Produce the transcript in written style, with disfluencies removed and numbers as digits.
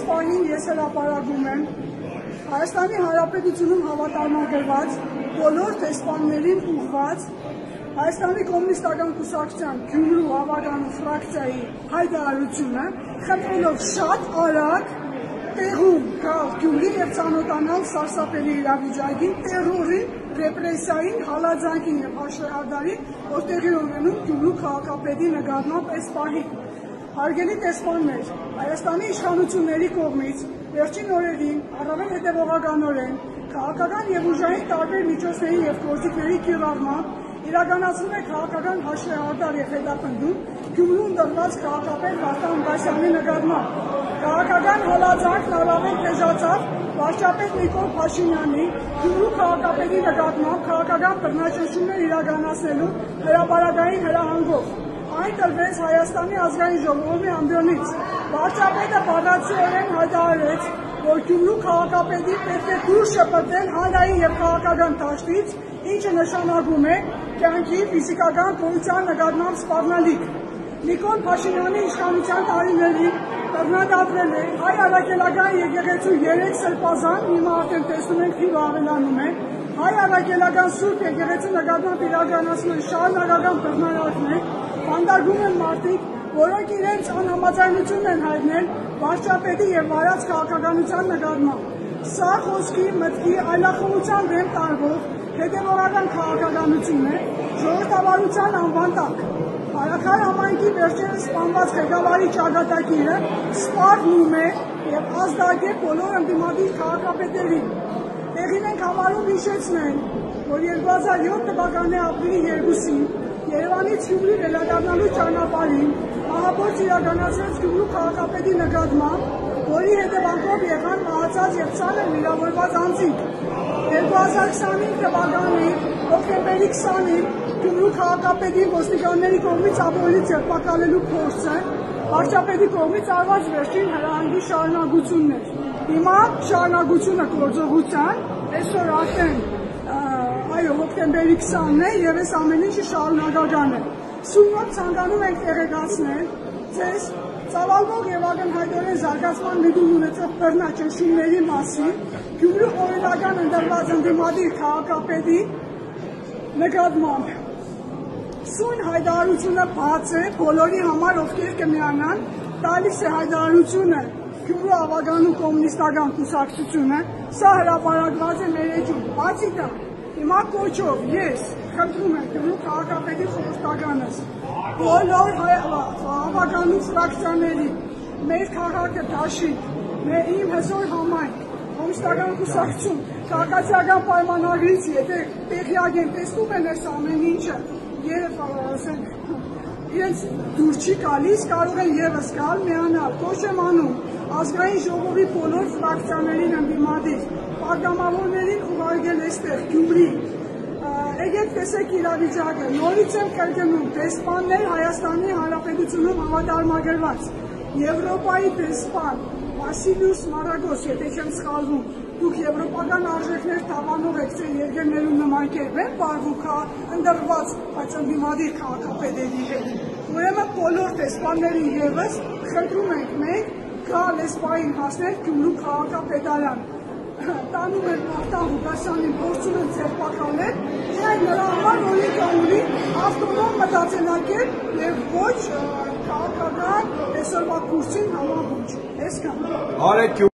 այս պահին ես հրապարակում եմ Հայաստանի Հանրապետությունում հավատարմագրված բոլոր դեսպաններին ուղղված Հայաստանի կոմունիստական կուսակցության Գյումրու հավաքանու ֆրակցիայի հայտարարությունը, խնդրելով շատ արագ տեղում գալ Գյումրի եւ ծանոթանալ սարսափելի իրավիճակին, տերորին, ռեպրեսիային, հալածանքին եւ հաշվեհարդարին, որ տեղի ունենում Գյումրու քաղաքապետի նկատմամբ այս պահին։ Հարգելի դեսպաններ, Հայաստանի իշխանությունների կողմից վերջին օրերին առավել հետևողականորեն քաղաքական եւ ուժային տարբեր միջոցների եւ գործիքների կիրառմամբ իրականացնում է քաղաքական հաշվեհարդար եւ հետապնդում Գյումրուն դրված քաղաքապետ Վարդան Ղուկասյանի նկատմամբ։ Քաղաքական հալածանքն առավել թեժացավ վարչապետ Նիկոլ Փաշինյանի Գյումրու քաղաքապետի նկատմամբ քաղաքական բռնաճնշումներ իրականացնելու հրապարակային հրահանգով։ Այն տրվեց Հայաստանի ազգային ժողովի ամբիոնից։ Վարչապետը բազմաթիվ հայտարարեց, որ Գյումրու քաղաքապետի պետք է դուրս շպրտել հանրային եւ քաղաքական դաշտից, ինչը նշանակում է կյանքի ֆիզիկական գոյության նկատմամբ սպառնալիք։ Նիկոլ Փաշինյանի իշխանության տարիներին բռնադատվել է հայ առաքելական եկեղեցու 3 սրբազան, հիմա արդեն տեսնում ենք թիվը ավելանում է, հայ առաքելական սուրբ եկեղեցու նկատմամբ իրականացնում շարունակական բռնարարքներ, բանտարկում են մարդիկ, որոնք իրենց անհամաձայնությունն են հայտնել վարչապետի եւ վարած քաղաքականության նկատմամբ։ Սա խոսքի, մտքի, այլախոհության դեմ տարվող հետևողական քաղաքականություն է, ժողովրդավարության անվան տակ։ Հարաքար համայնքի վերջերս սպանված ղեկավարի ճակատագիրը սպառնում է եւ ազդակ է բոլոր ընդդիմադիր քաղաքապետերին։ Տեղին ենք համարում հիշեցնել, որ 2007 թվականի ապրիլի 2-ին Երևանից Գյումրի վերադառնալու ճանապարհին ահաբորձ իրականացրեց Գյումրու քաղաքապետի նկատմամբ, որի հետևանքով եղան մահացած եւ ծանր վիրավորված անձինք։ 2025 թվականի հոկտեմբերի 20-ին Գյումրու քաղաքապետի ոստիկանների կողմից ապօրինի ձերբակալելու փորձը վարչապետի կողմից արված վերջին հրահանգի շարունակությունն էր։ Հիմա շարունակությունը գործողության, այսօր արդեն հոկտեմբերի 20-ն է եւ այս ամեն ինչը շարունակական է։ Սույնով ցանկանում ենք տեղեկացնել ձեզ ծավալվող եւ ակնհայտորեն զարգացման միտում ունեցող բռնաճնշումների մասին Գյումրու օրինական ընդրված ընդդիմադիր քաղաքապետի նկատմամբ։ Սույն հայտարարությունը բաց է բոլորի համար, ովքեր կմիանան, տալիս է հայտարարությունը Գյումրու ավագանու կոմունիստական կուսակցությունը, սա հրապարակված է մեր էջում։ Բացի դա, հիմա կոչով ես խնդրում եմ Գյումրու քաղաքապետի խորհրդականս բոլոր ավագանու ֆրակցիաների մեր քաղաքը դաշի, իմ հզոր համայնք, կոմունիստական կուսակցություն, քաղաքացիական պայմանագրից եթե տեղյակ են տեսնում են այս ամեն ինչը եւ իրենց դուր չի գալիս, կարող են եւս գալ միանալ, կոչ եմ անում ազգային ժողովի բոլոր ֆրակցիաներին ընդդիմադիր, պատգամավորներին ուղարկել այստեղ Գյումրի, եկեք տեսեք իրավիճակը, նորից եմ կրկնում, դեսպաններ Հայաստանի Հանրապետությունում հավատարմագրված, Եվրոպայի դեսպան Վասիլիուս Մարագոս, եթե չեմ սխալվում, դուք եվրոպական արժեքներ թավանող եք, ձեր երկրներում նման կերպ են պարվում ընդրված, բայց ընդդիմադիր քաղաքապետերի հետ։ Ուրեմն բոլոր դեսպաններին ևս խնդրում ենք մենք գալ այս պահին հասնել Գյումրու քաղաքապետարան։ Տանում են Վարդան Ղուկասյանին, փորձում են ձերբակալել, միայն նրա համար, որ եկամուտի ավտոնոմ մտածելակերպ եւ ոչ քաղաքական այսօրվա կուրսին համահունչ։ Այսքան։